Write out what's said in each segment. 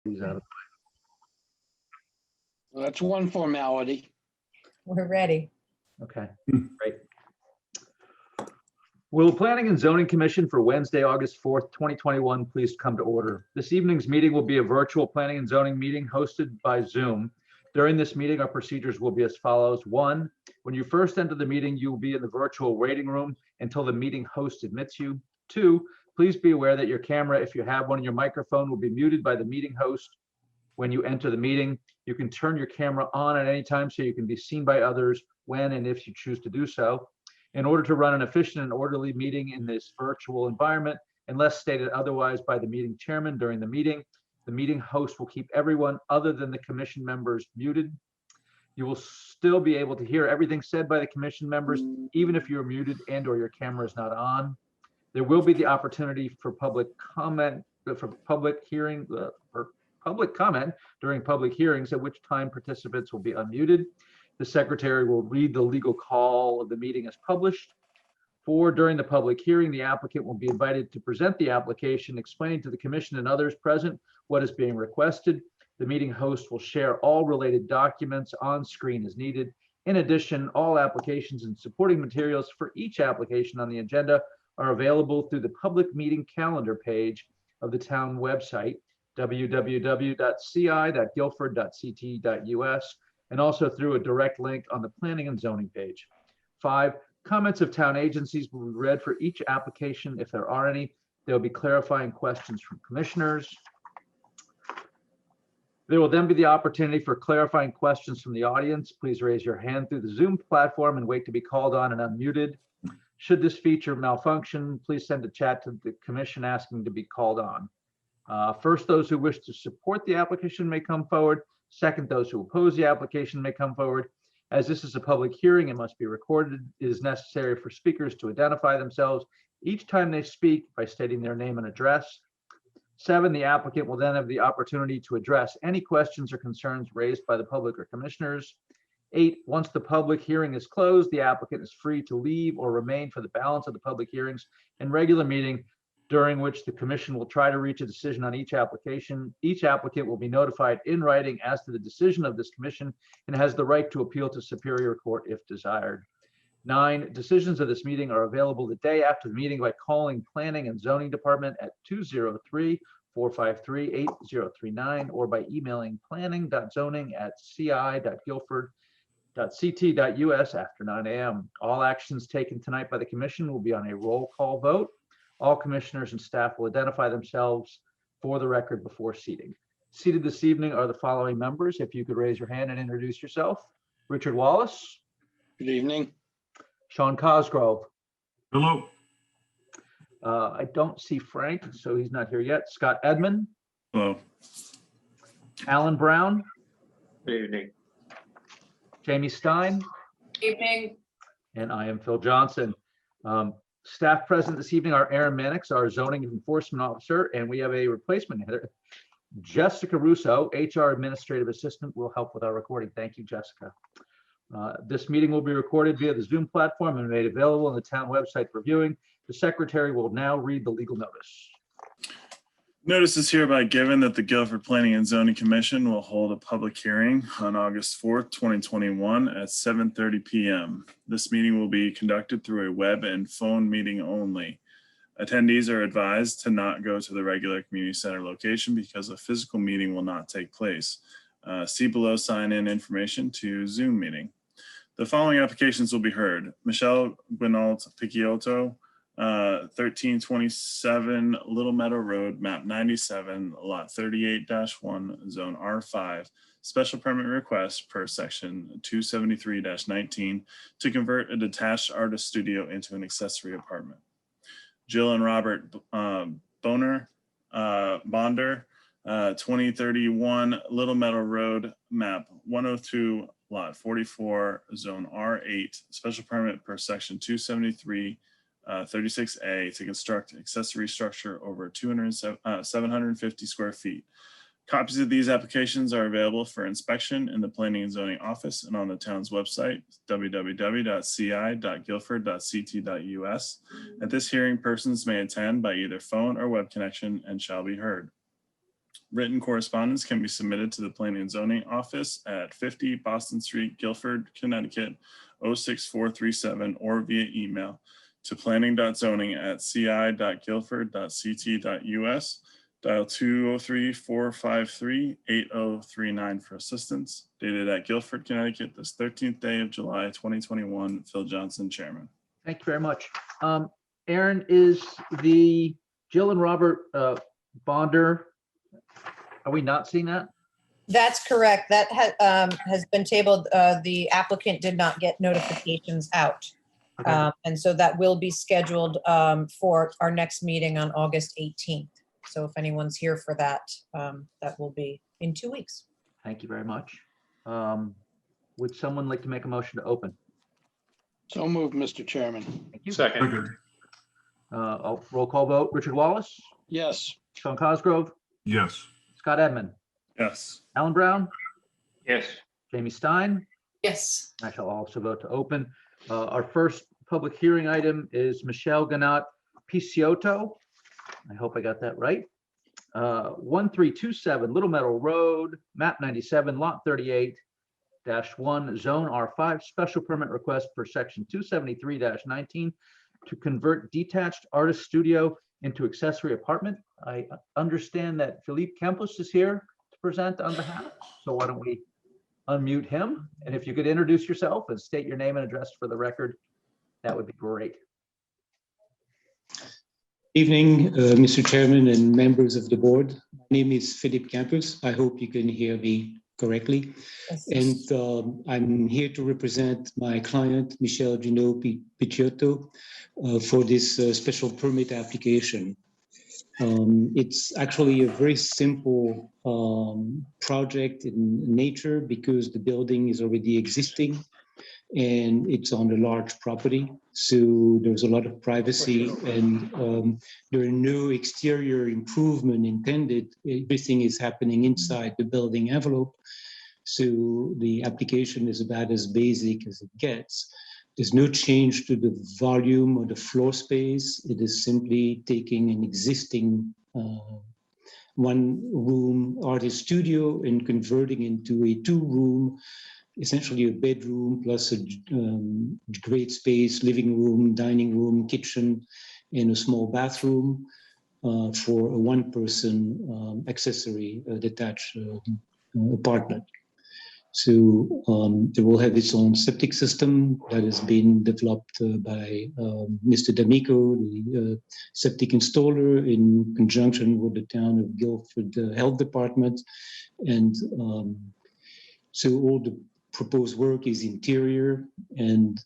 He's out of. Well, that's one formality. We're ready. Okay, great. Will the Planning and Zoning Commission for Wednesday, August 4th, 2021, please come to order? This evening's meeting will be a virtual Planning and Zoning meeting hosted by Zoom. During this meeting, our procedures will be as follows. 1, when you first enter the meeting, you will be in the virtual waiting room until the meeting host admits you. 2, please be aware that your camera, if you have one, and your microphone will be muted by the meeting host when you enter the meeting. You can turn your camera on at any time so you can be seen by others when and if you choose to do so. In order to run an efficient and orderly meeting in this virtual environment, unless stated otherwise by the meeting chairman during the meeting host will keep everyone other than the commission members muted. You will still be able to hear everything said by the commission members, even if you're muted and or your camera is not on. There will be the opportunity for public comment, for public hearing, or public comment during public hearings, at which time participants will be unmuted. The secretary will read the legal call of the meeting as published. 4, during the public hearing, the applicant will be invited to present the application, explaining to the commission and others present what is being requested. The meeting host will share all related documents on screen as needed. In addition, all applications and supporting materials for each application on the agenda are available through the public meeting calendar page of the town website, www.ci.guilford.ct.us, and also through a direct link on the Planning and Zoning page. 5, comments of town agencies will be read for each application if there are any. There will be clarifying questions from commissioners. There will then be the opportunity for clarifying questions from the audience. Please raise your hand through the Zoom platform and wait to be called on and unmuted. Should this feature malfunction, please send a chat to the commission asking to be called on. First, those who wish to support the application may come forward. Second, those who oppose the application may come forward. As this is a public hearing, it must be recorded. It is necessary for speakers to identify themselves each time they speak by stating their name and address. 7, the applicant will then have the opportunity to address any questions or concerns raised by the public or commissioners. 8, once the public hearing is closed, the applicant is free to leave or remain for the balance of the public hearings and regular meeting, during which the commission will try to reach a decision on each application. Each applicant will be notified in writing as to the decision of this commission and has the right to appeal to Superior Court if desired. 9, decisions of this meeting are available the day after the meeting by calling Planning and Zoning Department at 203-453-8039 or by emailing planning.zoning@ci.guilford.ct.us after 9 a.m. All actions taken tonight by the commission will be on a roll call vote. All commissioners and staff will identify themselves for the record before seating. Seated this evening are the following members. If you could raise your hand and introduce yourself. Richard Wallace. Good evening. Sean Cosgrove. Hello. I don't see Frank, so he's not here yet. Scott Edmond. Hello. Alan Brown. Good evening. Jamie Stein. Evening. And I am Phil Johnson. Staff present this evening are Aaron Mannix, our zoning enforcement officer, and we have a replacement header. Jessica Russo, HR administrative assistant, will help with our recording. Thank you, Jessica. This meeting will be recorded via the Zoom platform and made available on the town website for viewing. The secretary will now read the legal notice. Notice is hereby given that the Guilford Planning and Zoning Commission will hold a public hearing on August 4th, 2021 at 7:30 p.m. This meeting will be conducted through a web and phone meeting only. Attendees are advised to not go to the regular community center location because a physical meeting will not take place. See below sign-in information to Zoom meeting. The following applications will be heard. Michelle Guinault Picciotto, 1327 Little Meadow Road, map 97, lot 38-1, zone R5, special permit request per section 273-19 to convert a detached artist studio into an accessory apartment. Jill and Robert Bonder, 2031 Little Meadow Road, map 102, lot 44, zone R8, special permit per section 273 36A to construct accessory structure over 750 square feet. Copies of these applications are available for inspection in the Planning and Zoning Office and on the town's website, www.ci.guilford.ct.us. At this hearing, persons may attend by either phone or web connection and shall be heard. Written correspondence can be submitted to the Planning and Zoning Office at 50 Boston Street, Guilford, Connecticut, 06437, or via email to planning.zoning@ci.guilford.ct.us. Dial 203-453-8039 for assistance. Dated at Guilford, Connecticut, this 13th day of July, 2021. Phil Johnson, Chairman. Thank you very much. Aaron, is the Jill and Robert Bonder, are we not seeing that? That's correct. That has been tabled. The applicant did not get notifications out. Okay. And so that will be scheduled for our next meeting on August 18th. So if anyone's here for that, that will be in 2 weeks. Thank you very much. Would someone like to make a motion to open? So moved, Mr. Chairman. Thank you. Second. Roll call vote. Richard Wallace, Yes. Sean Cosgrove, Yes. Scott Edmund, Yes. Alan Brown, Yes. Jamie Stein. Yes. I shall also vote to open. Our first public hearing item is Michelle Ganat Picciotto. I hope I got that right. 1327 Little Meadow Road, map 97, lot 38-1, zone R5, special permit request per section 273-19 to convert detached artist studio into accessory apartment. I understand that Philippe Campos is here to present on behalf. So why don't we unmute him? And if you could introduce yourself and state your name and address for the record, that would be great. Evening, Mr. Chairman and members of the board. My name is Philippe Campos. I hope you can hear me correctly. Yes. And I'm here to represent my client, Michelle Gino Picciotto, for this special permit application. It's actually a very simple project in nature because the building is already existing and it's on a large property. So there's a lot of privacy and there are no exterior improvement intended. Everything is happening inside the building envelope. So the application is about as basic as it gets. There's no change to the volume or the floor space. It is simply taking an existing one-room artist studio and converting into a two-room, essentially a bedroom plus a great space, living room, dining room, kitchen, and a small bathroom for a one-person accessory detached apartment. So it will have its own septic system that has been developed by Mr. D'Amico, the septic installer, in conjunction with the town of Guilford Health Department. And so all the proposed work is interior, and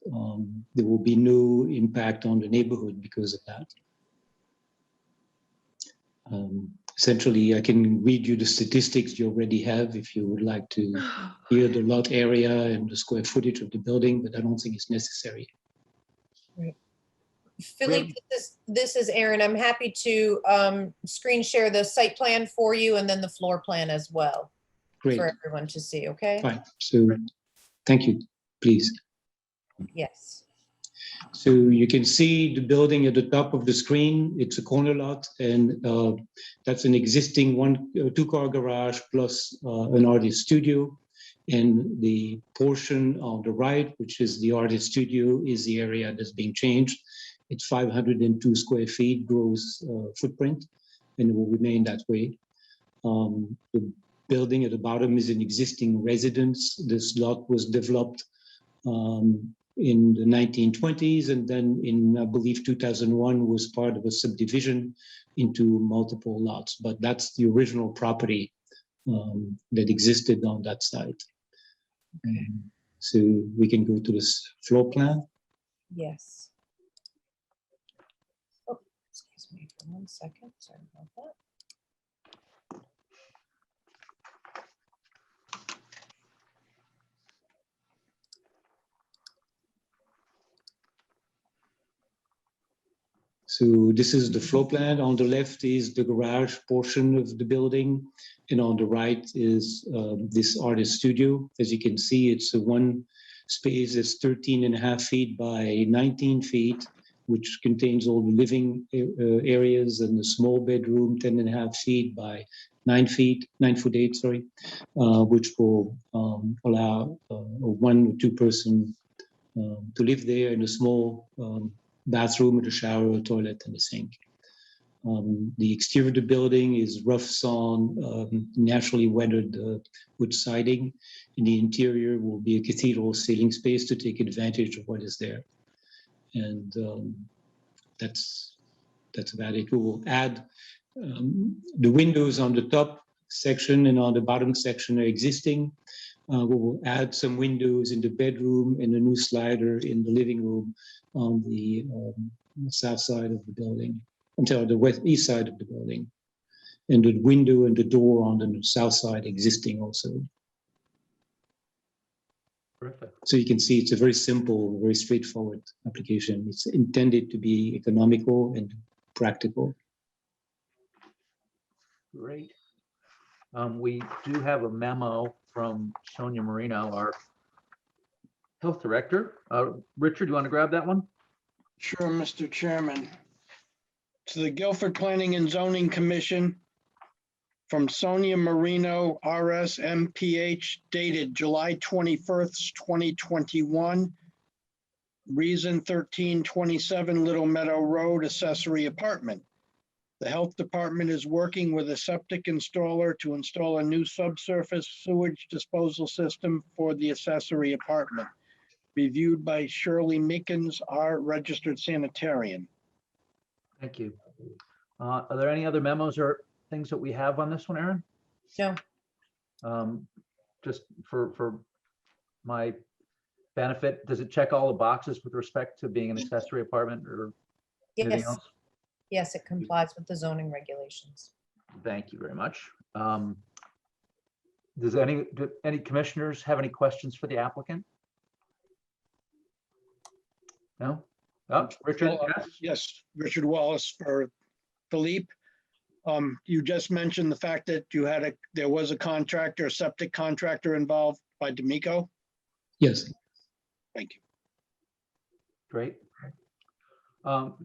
there will be no impact on the neighborhood because of that. Essentially, I can read you the statistics you already have if you would like to hear the lot area and the square footage of the building, but I don't think it's necessary. Philippe, this is Erin. I'm happy to screen share the site plan for you and then the floor plan as well Great, for everyone to see, okay? fine. So thank you, please. Yes. So you can see the building at the top of the screen. It's a corner lot, and that's an existing two-car garage plus an artist studio. And the portion on the right, which is the artist studio, is the area that's being changed. It's 502 square feet gross footprint, and it will remain that way. The building at the bottom is an existing residence. This lot was developed in the 1920s, and then in, I believe, 2001 was part of a subdivision into multiple lots. But that's the original property that existed on that site. So we can go to this floor plan. Yes. Oh, excuse me for 1 second. Sorry about that. So this is the floor plan. On the left is the garage portion of the building, and on the right is this artist studio. As you can see, it's a one space that's 13.5 feet by 19 feet which contains all the living areas and a small bedroom, 10.5 feet by 9 feet, 9 foot 8, sorry, which will allow a 1 or 2 person to live there in a small bathroom with a shower, a toilet, and a sink. The exterior of the building is rough sawn, naturally weathered wood siding. In the interior will be a cathedral ceiling space to take advantage of what is there. And that's about it. We will add the windows on the top section and on the bottom section are existing. We will add some windows in the bedroom and a new slider in the living room on the south side of the building, until the east side of the building. And the window and the door on the south side existing also. Terrific. So you can see it's a very simple, very straightforward application. It's intended to be economical and practical. Great. We do have a memo from Sonia Marino, our health director. Richard, you want to grab that one? Sure, Mr. Chairman. To the Guilford Planning and Zoning Commission from Sonia Marino, RS MPH, dated July 21st, 2021. Reason 1327 Little Meadow Road, accessory apartment. The health department is working with a septic installer to install a new subsurface sewage disposal system for the accessory apartment. Reviewed by Shirley Meekins, our registered sanitarian. Thank you. Are there any other memos or things that we have on this one, Aaron? No, Just for my benefit, does it check all the boxes with respect to being an accessory apartment or anything yes, else? yes, it complies with the zoning regulations. Thank you very much. Do any commissioners have any questions for the applicant? No? Oh, Richard, yes? Yes, Richard Wallace for Philippe. You just mentioned the fact that there was a contractor, a septic contractor involved by D'Amico. Yes. Thank you. Great.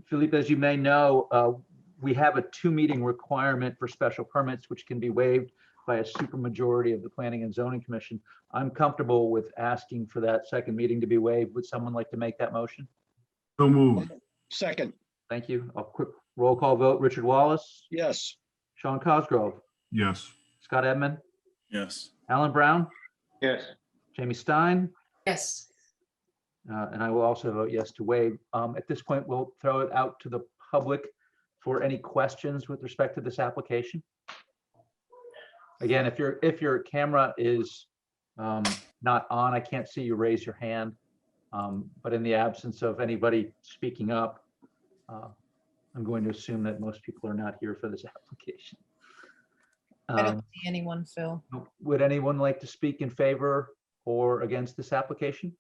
Philippe, as you may know, we have a 2-meeting requirement for special permits, which can be waived by a supermajority of the Planning and Zoning Commission. I'm comfortable with asking for that second meeting to be waived. Would someone like to make that motion? So moved. Second, Thank you. A quick roll call vote. Richard Wallace, yes. Sean Cosgrove, Yes. Scott Edmund, Yes. Alan Brown, Yes. Jamie Stein, Yes. and I will also vote yes to waive. At this point, we'll throw it out to the public for any questions with respect to this application. Again, if your camera is not on, I can't see you raise your hand. But in the absence of anybody speaking up, I'm going to assume that most people are not here for this application. I don't see anyone, Phil. Would anyone like to speak in favor or against this application?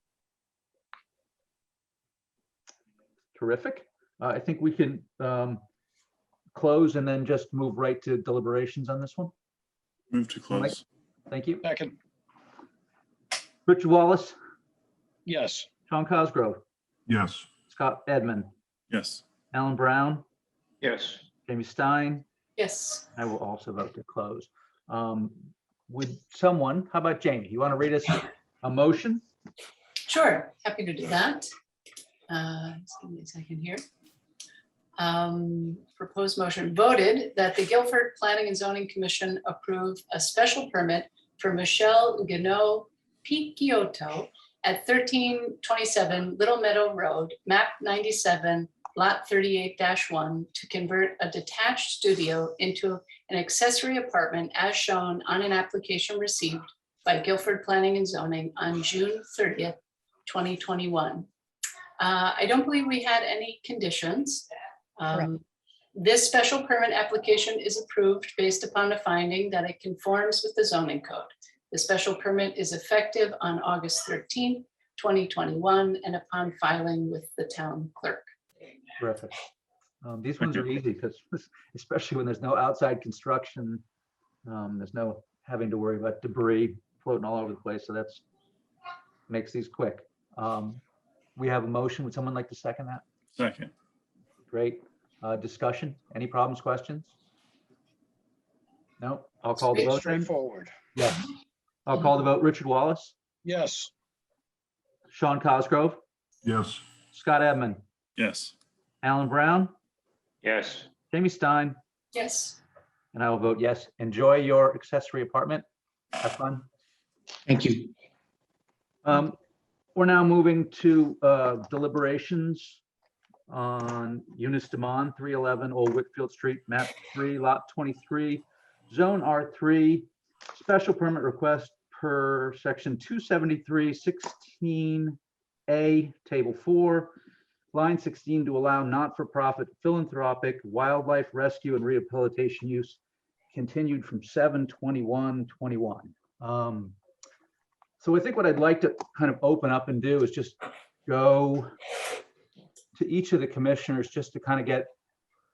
Terrific. I think we can close and then just move right to deliberations on this one. Move to close. Thank you. Second, Richard Wallace, yes. Sean Cosgrove, Yes. Scott Edmund, Yes. Alan Brown, Yes. Jamie Stein. Yes. I will also vote to close. Would someone, how about Jamie? You want to read us a motion? Sure, happy to do that. Just give me a second here. Proposed motion voted that the Guilford Planning and Zoning Commission approve a special permit for Michelle Gano Picciotto at 1327 Little Meadow Road, map 97, lot 38-1, to convert a detached studio into an accessory apartment as shown on an application received by Guilford Planning and Zoning on June 30th, 2021. I don't believe we had any conditions. Correct. This special permit application is approved based upon a finding that it conforms with the zoning code. The special permit is effective on August 13th, 2021, and upon filing with the town clerk. Terrific. These ones are easy because especially when there's no outside construction, there's no having to worry about debris floating all over the place. So that's makes these quick. We have a motion. Would someone like to second that? Second. Great. Discussion? Any problems, questions? No? I'll call the vote then. Straightforward. Yes. I'll call the vote. Richard Wallace, Yes. Sean Cosgrove, Yes. Scott Edmund, Yes. Alan Brown, Yes. Jamie Stein, Yes. and I will vote yes. Enjoy your accessory apartment. Have fun. Thank you. We're now moving to deliberations on Eunice Demond, 311 Old Whitfield Street, map 3, lot 23, zone R3, special permit request per section 273-16A, table 4, line 16, to allow not-for-profit philanthropic wildlife rescue and rehabilitation use continued from 7/21/21. So I think what I'd like to kind of open up and do is just go to each of the commissioners just to kind of get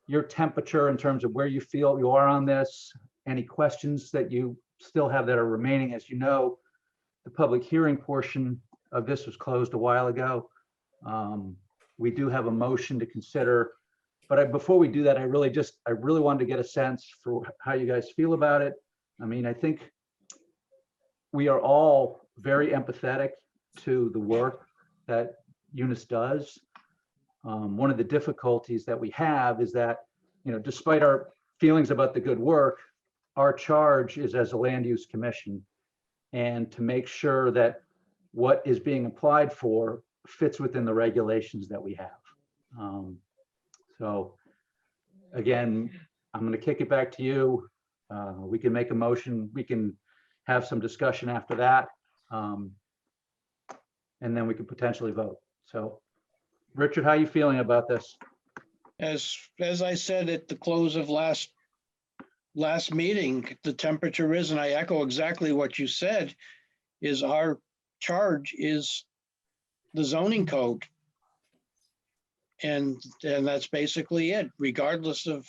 your temperature in terms of where you feel you are on this, any questions that you still have that are remaining. As you know, the public hearing portion of this was closed a while ago. We do have a motion to consider, but before we do that, I really wanted to get a sense for how you guys feel about it. I mean, I think we are all very empathetic to the work that Eunice does. One of the difficulties that we have is that, despite our feelings about the good work, our charge is as a land use commission and to make sure that what is being applied for fits within the regulations that we have. So again, I'm going to kick it back to you. We can make a motion. We can have some discussion after that. And then we could potentially vote. So Richard, how are you feeling about this? As I said at the close of last meeting, the temperature is, and I echo exactly what you said, is our charge is the zoning code. And that's basically it, regardless of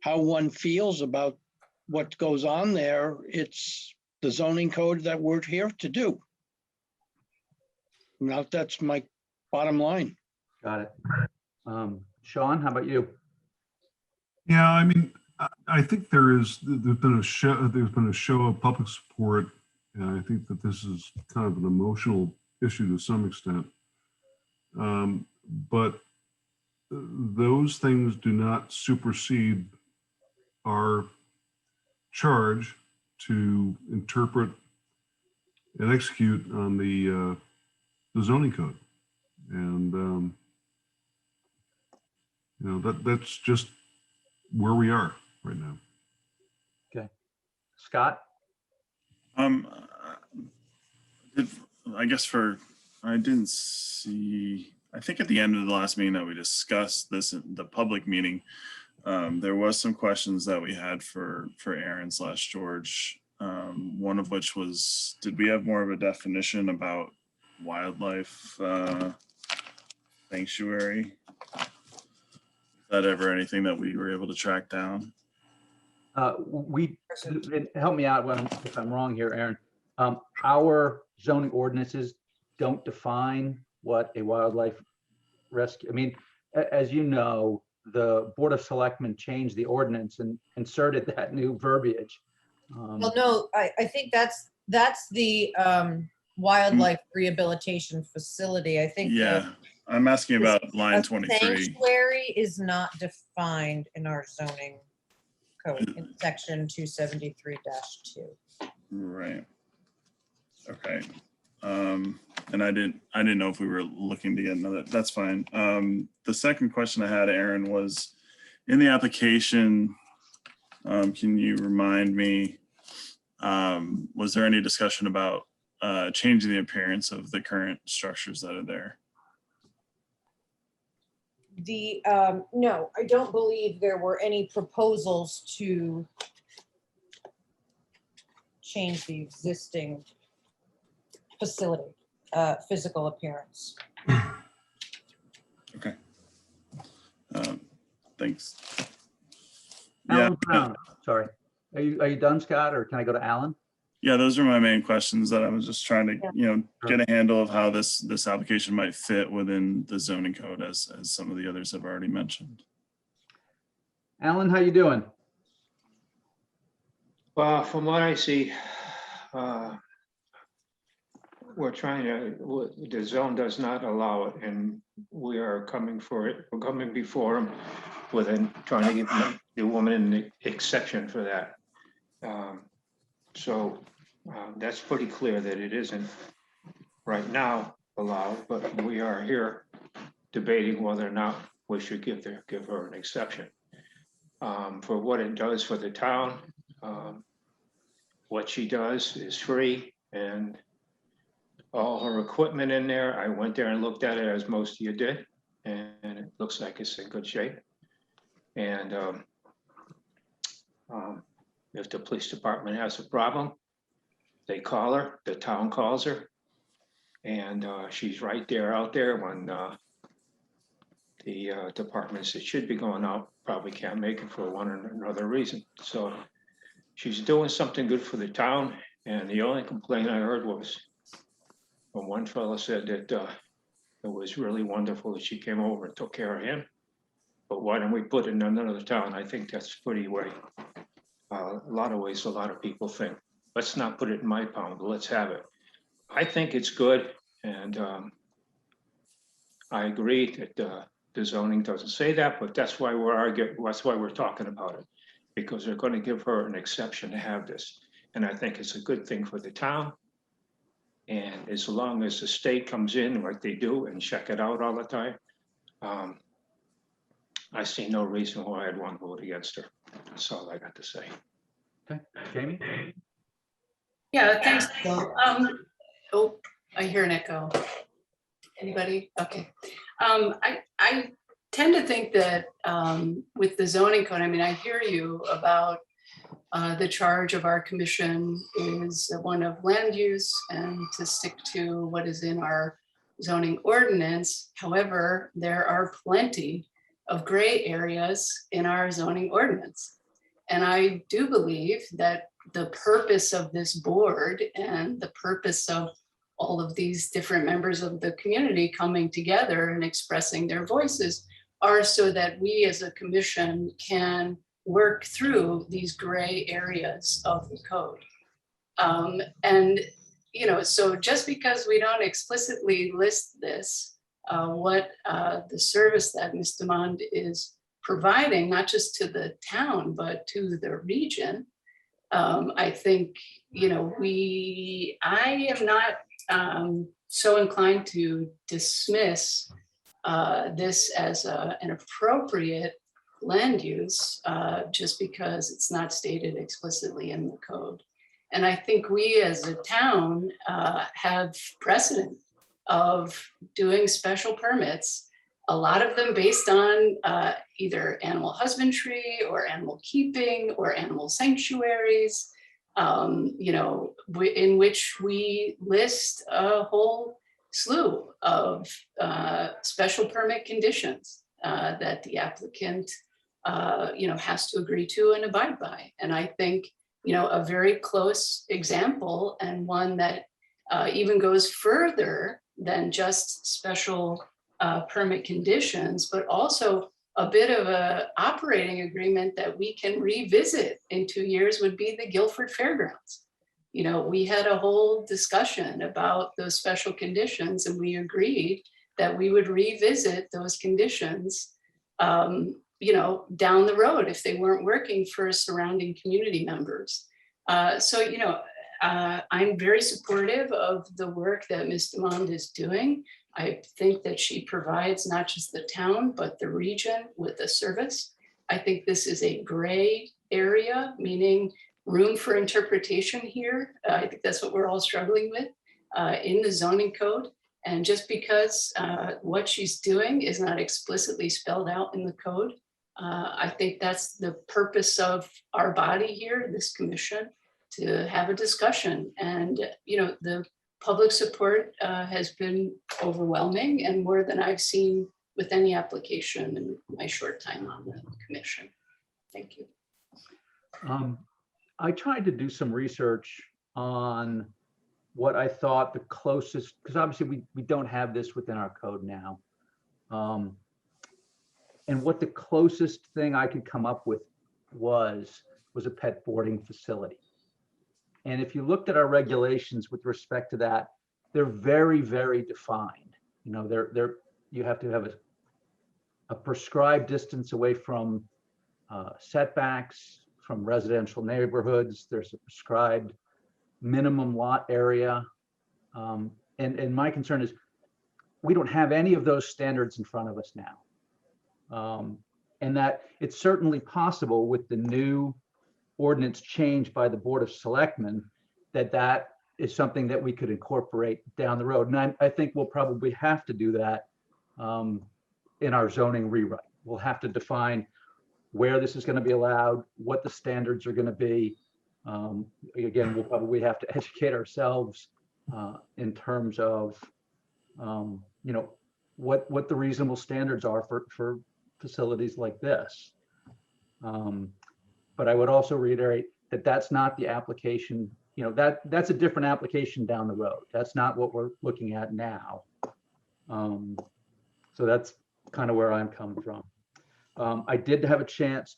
how one feels about what goes on there. It's the zoning code that we're here to do. Now, that's my bottom line. Got it. Sean, how about you? Yeah, I mean, I think there's been a show of public support, and I think that this is kind of an emotional issue to some extent. But those things do not supersede our charge to interpret and execute on the zoning code, and that's just where we are right now. Okay. Scott? I didn't see, I think at the end of the last meeting that we discussed this, in the public meeting, there was some questions that we had for Aaron/George. One of which was, did we have more of a definition about wildlife sanctuary? Is that ever anything that we were able to track down? Help me out if I'm wrong here, Aaron. Our zoning ordinances don't define what a wildlife rescue, I mean, as you know, the Board of Selectmen changed the ordinance and inserted that new verbiage. Well, no, I think that's the wildlife rehabilitation facility. I think. Yeah, I'm asking about line 23. Sanctuary is not defined in our zoning code in section 273-2. Right. Okay. And I didn't know if we were looking to get another, that's fine. The second question I had, Aaron, was in the application, can you remind me, was there any discussion about changing the appearance of the current structures that are there? No, I don't believe there were any proposals to change the existing facility, physical appearance. Okay. Thanks. Alan Brown, sorry. Are you done, Scott, or can I go to Alan? Yeah, those are my main questions that I was just trying to, Sure. get a handle of how this application might fit within the zoning code as some of the others have already mentioned. Alan, how you doing? Well, from what I see, the zone does not allow it, and we are coming for it. We're coming before them trying to give the woman an exception for that. So that's pretty clear that it isn't right now allowed, but we are here debating whether or not we should give her an exception. For what it does for the town, what she does is free, and all her equipment in there. I went there and looked at it, as most of you did, and it looks like it's in good shape. And if the police department has a problem, they call her, the town calls her, and she's right there out there when the departments that should be going out probably can't make it for one or another reason. So she's doing something good for the town, and the only complaint I heard was when one fellow said that it was really wonderful that she came over and took care of him. But why don't we put it in another town? I think that's pretty way. A lot of ways, a lot of people think, let's not put it in my town, but let's have it. I think it's good, and I agree that the zoning doesn't say that, but that's why we're arguing. That's why we're talking about it, because they're going to give her an exception to have this, and I think it's a good thing for the town. And as long as the state comes in like they do and check it out all the time, I see no reason why I'd want to vote against her. That's all I got to say. Okay, Jamie? Yeah, thanks, Bill. Oh, I hear an echo. Anybody? Okay. I tend to think that with the zoning code, I mean, I hear you about the charge of our commission is one of land use and to stick to what is in our zoning ordinance. However, there are plenty of gray areas in our zoning ordinance. And I do believe that the purpose of this board and the purpose of all of these different members of the community coming together and expressing their voices are so that we as a commission can work through these gray areas of the code. And, so just because we don't explicitly list this, what the service that Ms. Demond is providing, not just to the town, but to the region, I think, I am not so inclined to dismiss this as an appropriate land use just because it's not stated explicitly in the code. And I think we as a town have precedent of doing special permits, a lot of them based on either animal husbandry or animal keeping or animal sanctuaries, in which we list a whole slew of special permit conditions that the applicant has to agree to and abide by. And I think, a very close example and one that even goes further than just special permit conditions, but also a bit of a operating agreement that we can revisit in 2 years would be the Guilford Fairgrounds. We had a whole discussion about those special conditions, and we agreed that we would revisit those conditions down the road if they weren't working for surrounding community members. I'm very supportive of the work that Ms. Demond is doing. I think that she provides not just the town, but the region with a service. I think this is a gray area, meaning room for interpretation here. I think that's what we're all struggling with in the zoning code. And just because what she's doing is not explicitly spelled out in the code, I think that's the purpose of our body here, this commission, to have a discussion. And, the public support has been overwhelming and more than I've seen with any application in my short time on the commission. Thank you. I tried to do some research on what I thought the closest, because obviously we don't have this within our code now. And what the closest thing I could come up with was a pet boarding facility. And if you looked at our regulations with respect to that, they're very, very defined. You know, you have to have a prescribed distance away from setbacks from residential neighborhoods. There's a prescribed minimum lot area. And my concern is we don't have any of those standards in front of us now. And that it's certainly possible with the new ordinance change by the Board of Selectmen that is something that we could incorporate down the road. And I think we'll probably have to do that in our zoning rewrite. We'll have to define where this is going to be allowed, what the standards are going to be. Again, we'll probably have to educate ourselves in terms of, you know, what the reasonable standards are for facilities like this. But I would also reiterate that that's not the application, you know, that's a different application down the road. That's not what we're looking at now. So that's kind of where I'm coming from. I did have a chance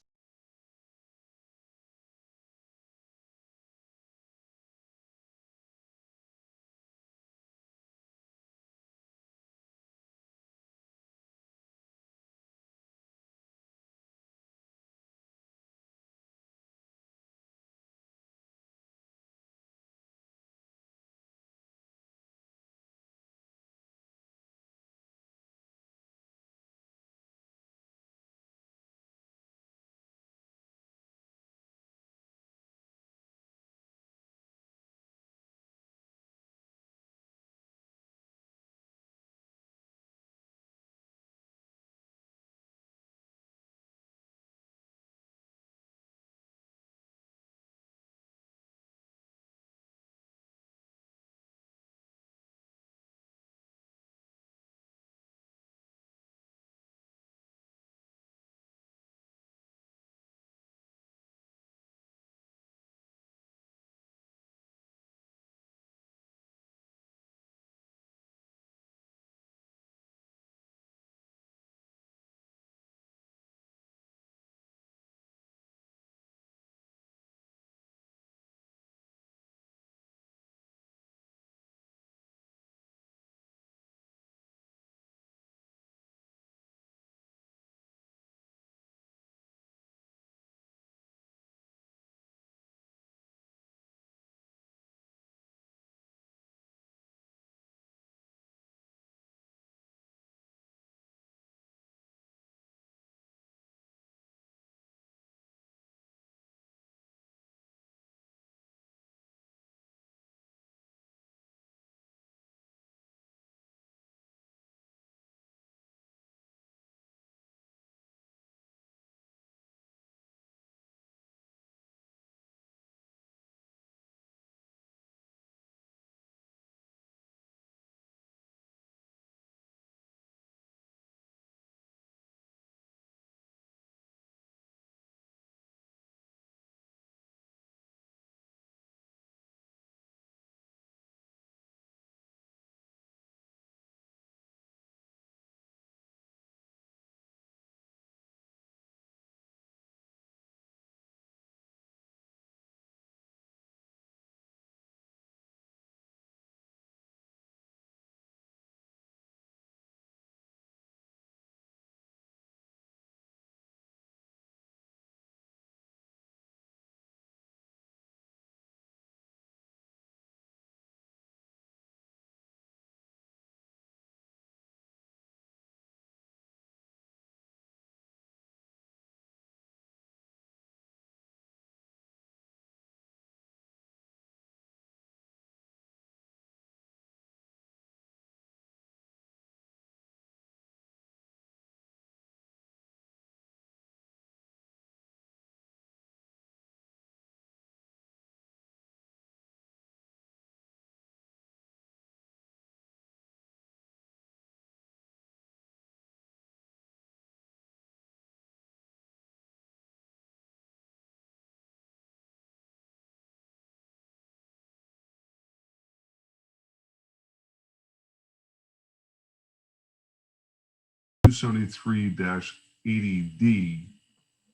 273-80D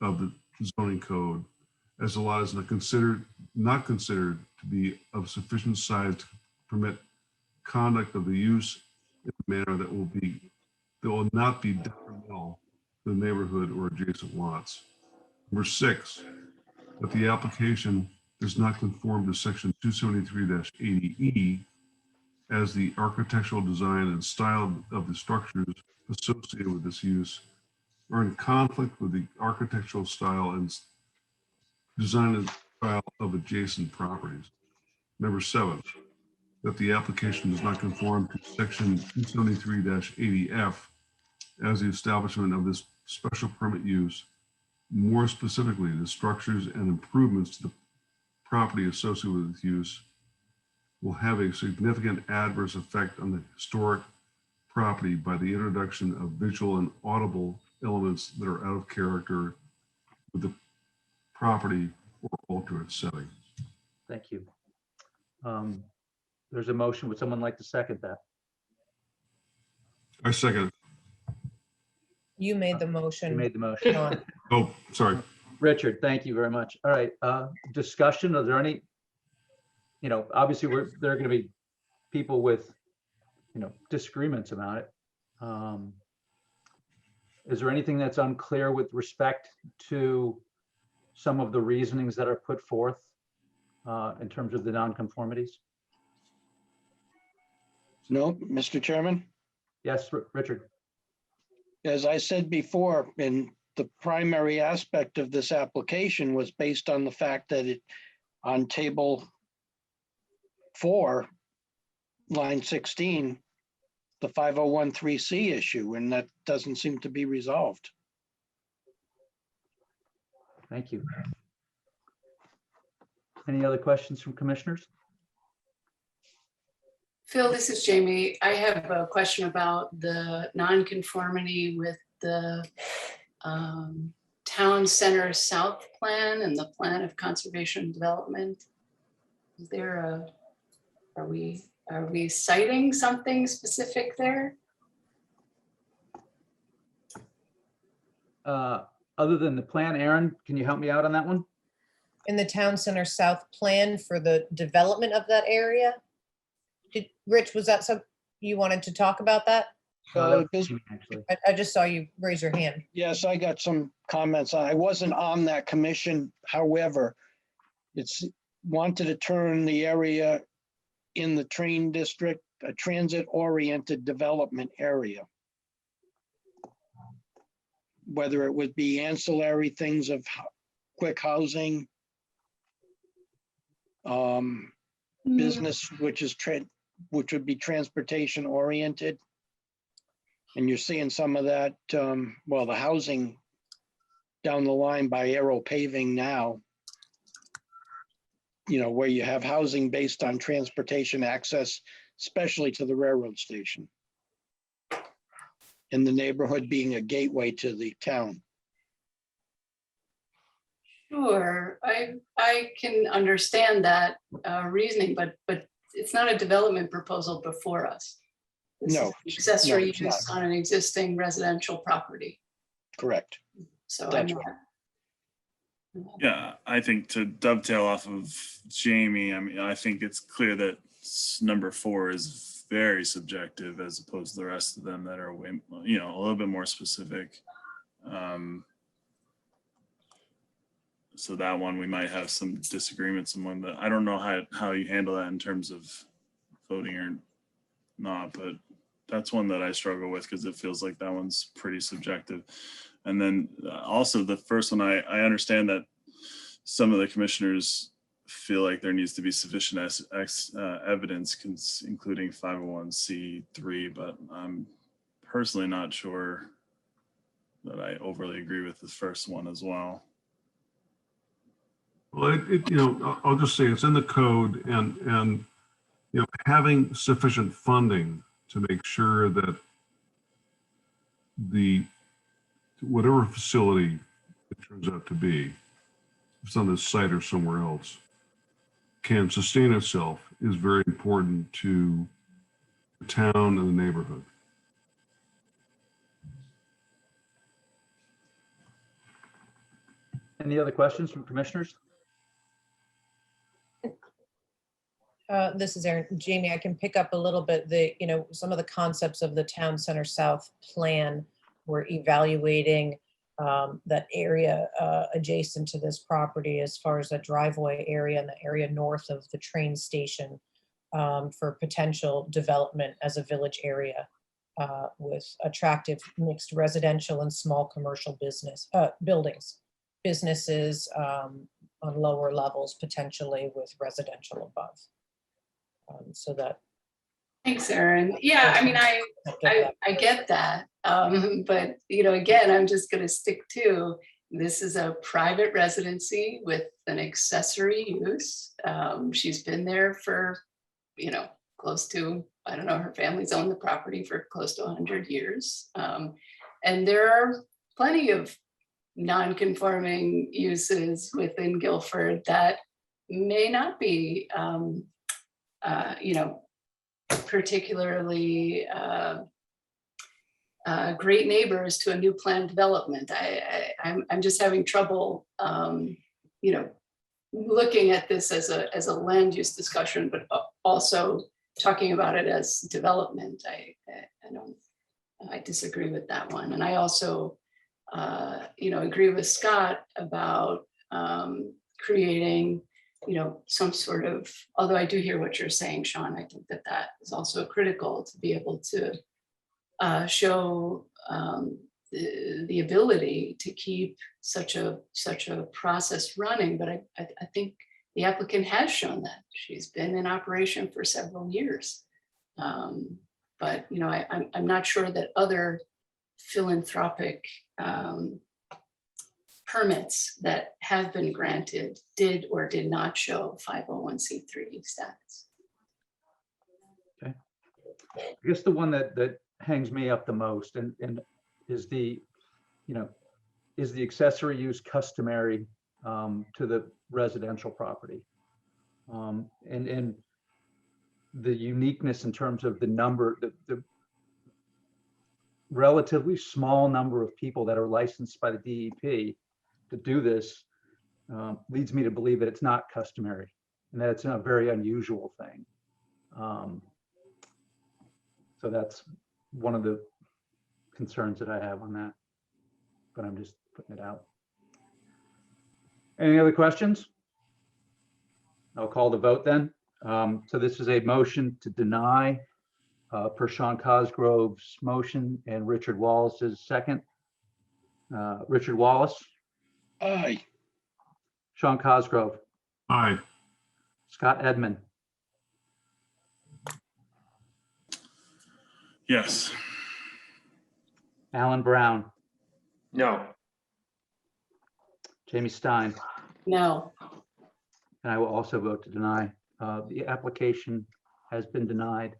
of the zoning code as a lot is not considered to be of sufficient size to permit conduct of the use in a manner that will not be detrimental to the neighborhood or adjacent lots. Number 6, that the application does not conform to section 273-80E as the architectural design and style of the structures associated with this use are in conflict with the architectural style and design and style of adjacent properties. Number 7, that the application does not conform to section 273-80F as the establishment of this special permit use, more specifically, the structures and improvements to the property associated with this use will have a significant adverse effect on the historic property by the introduction of visual and audible elements that are out of character with the property or alter its setting. Thank you. There's a motion. Would someone like to second that? I second it. You made the You motion. made the motion. Sean. Oh, sorry. Richard, thank you very much. All right, discussion, are there any, obviously there are going to be people with, disagreements about it. Is there anything that's unclear with respect to some of the reasonings that are put forth in terms of the nonconformities? No, Mr. Chairman, Yes, Richard. as I said before, the primary aspect of this application was based on the fact that it, on table 4, line 16, the 5013C issue, and that doesn't seem to be resolved. Thank you. Any other questions from commissioners? Phil, this is Jamie. I have a question about the nonconformity with the Town Center South Plan and the Plan of Conservation and Development. Is there are we citing something specific there? Other than the plan, Aaron, can you help me out on that one? In the Town Center South plan for the development of that area? Rich, was that something you wanted to talk about that? So this, Actually, I just saw you raise your hand. yes, I got some comments. I wasn't on that commission. However, it's wanted to turn the area in the train district a transit-oriented development area. Whether it would be ancillary things of quick housing, business, which would be transportation oriented. And you're seeing some of that, well, the housing down the line by Aero Paving now, where you have housing based on transportation access, especially to the railroad station. And the neighborhood being a gateway to the town. Sure, I can understand that reasoning, but it's not a development proposal before us. This No, is accessory it's use not. on an existing residential property. Correct. So I'm That's not. Yeah, I think to dovetail off of Jamie, I think it's clear that number 4 is very subjective as opposed to the rest of them that are way, a little bit more specific. So that one, we might have some disagreements among the, I don't know how you handle that in terms of voting or not, but that's one that I struggle with because it feels like that one's pretty subjective. And then also the first one, I understand that some of the commissioners feel like there needs to be sufficient evidence, including 501c3, but I'm personally not sure that I overly agree with the first one as well. Well, I'll just say it's in the code and having sufficient funding to make sure that whatever facility it turns out to be, if it's on this site or somewhere else, can sustain itself is very important to the town and the neighborhood. Any other questions from commissioners? This is Erin. Jamie, I can pick up a little bit some of the concepts of the Town Center South plan. We're evaluating that area adjacent to this property as far as the driveway area and the area north of the train station for potential development as a village area with attractive mixed residential and small commercial businesses on lower levels, potentially with residential above. So that. Thanks, Erin. Yeah, I mean, I get that. But, again, I'm just going to stick to, this is a private residency with an accessory use. She's been there for, close to, I don't know, her family's owned the property for close to 100 years. And there are plenty of non-conforming uses within Guilford that may not be, particularly great neighbors to a new planned development. I'm just having trouble, looking at this as a land use discussion, but also talking about it as development. I disagree with that one. And I also, agree with Scott about creating some sort of, although I do hear what you're saying, Sean, I think that is also critical to be able to show the ability to keep such a process running. But I think the applicant has shown that. She's been in operation for several years. But I'm not sure that other philanthropic permits that have been granted did or did not show 501c3 status. Okay. I guess the one that hangs me up the most and is the accessory use customary to the residential property, and the uniqueness in terms of the number, the relatively small number of people that are licensed by the DEP to do this leads me to believe that it's not customary and that it's a very unusual thing. So that's one of the concerns that I have on that, but I'm just putting it out. Any other questions? I'll call the vote then. So this is a motion to deny per Sean Cosgrove's motion and Richard Wallace's second. Richard Wallace, Aye. Sean Cosgrove, Aye. Scott Edmund, Yes. Alan Brown, No, Jamie Stein, No, and I will also vote to deny. The application has been denied.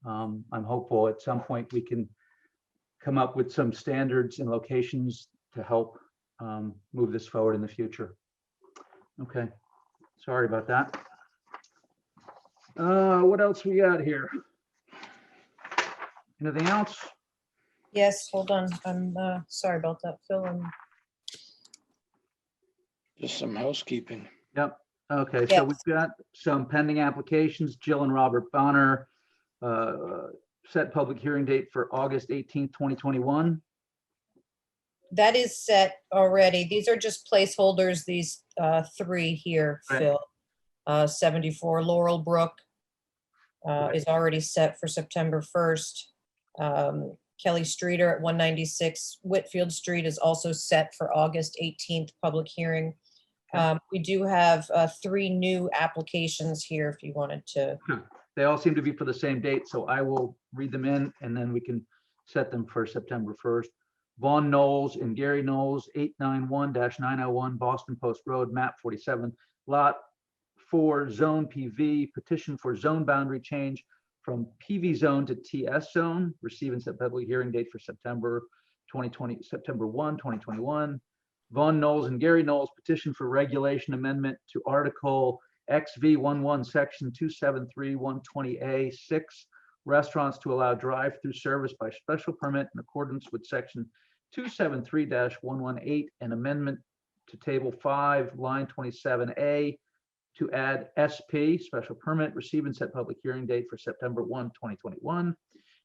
I'm hopeful at some point we can come up with some standards and locations to help move this forward in the future. Okay, sorry about that. What else we got here? Anything else? Yes, hold on. I'm sorry about that, Phil. Just some housekeeping. Yep. Okay, so Yes. we've got some pending applications. Jill and Robert Bonner, set public hearing date for August 18th, 2021. That is set already. These are just placeholders, these three here, Right. Phil. 74 Laurel Brook is already set for September 1st. Kelly Streeter at 196 Whitfield Street is also set for August 18th public hearing. We do have three new applications here if you wanted to. They all seem to be for the same date, so I will read them in and then we can set them for September 1st. Vaughn Knowles and Gary Knowles, 891-901 Boston Post Road, map 47, lot 4, zone PV, petition for zone boundary change from PV zone to TS zone, receiving set public hearing date for September 1, 2021. Vaughn Knowles and Gary Knowles petition for regulation amendment to Article XV11, Section 273-120A6, restaurants to allow drive-through service by special permit in accordance with Section 273-118, and amendment to table 5, line 27A, to add SP, special permit, receive and set public hearing date for September 1, 2021.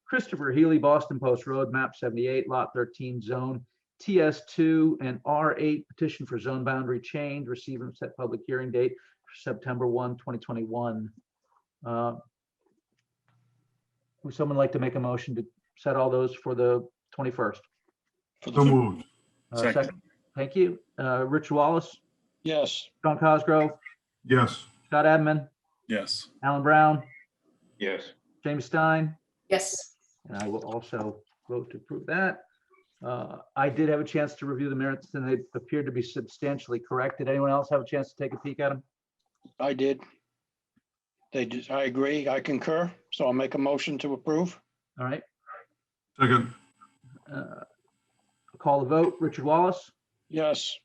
Christopher Healy, Boston Post Road, map 78, lot 13, zone TS2 and R8, petition for zone boundary change, receive and set public hearing date for September 1, 2021. Would someone like to make a motion to set all those for the 21st? So moved. Second. Thank you. Rich Wallace, Yes. John Cosgrove, Yes. Scott Admin, Yes. Alan Brown, Yes. James Stein, Yes. and I will also vote to approve that. I did have a chance to review the minutes and they appeared to be substantially correct. Did anyone else have a chance to take a peek at them? I did. I agree. I concur. So I'll make a motion to approve. All right. Second. Call the vote. Richard Wallace, Yes.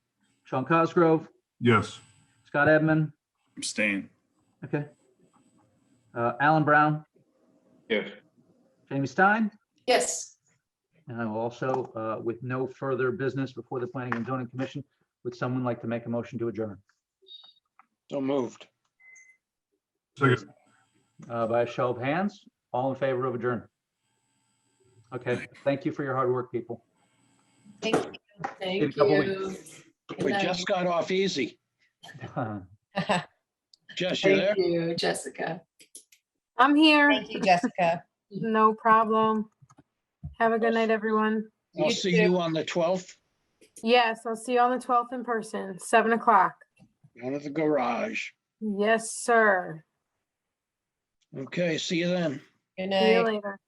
Sean Cosgrove, Yes. Scott Edmund. Abstain. Okay. Alan Brown, Yes. Jamie Stein, Yes. and I will also, with no further business before the Planning and Zoning Commission, would someone like to make a motion to adjourn? So moved. Second. By a show of hands, all in favor of adjourn? Okay, thank you for your hard work, people. Thank you. In a Thank couple you. Good We night. just got off easy. Jess, you there? Thank you, Jessica. I'm here. Thank you, Jessica. No problem. Have a good night, everyone. I'll You see too. you on the 12th Yes, I'll see you on the 12th in person, 7 o'clock. down at the garage. Yes, sir. Okay, see you then. Good See you night. later.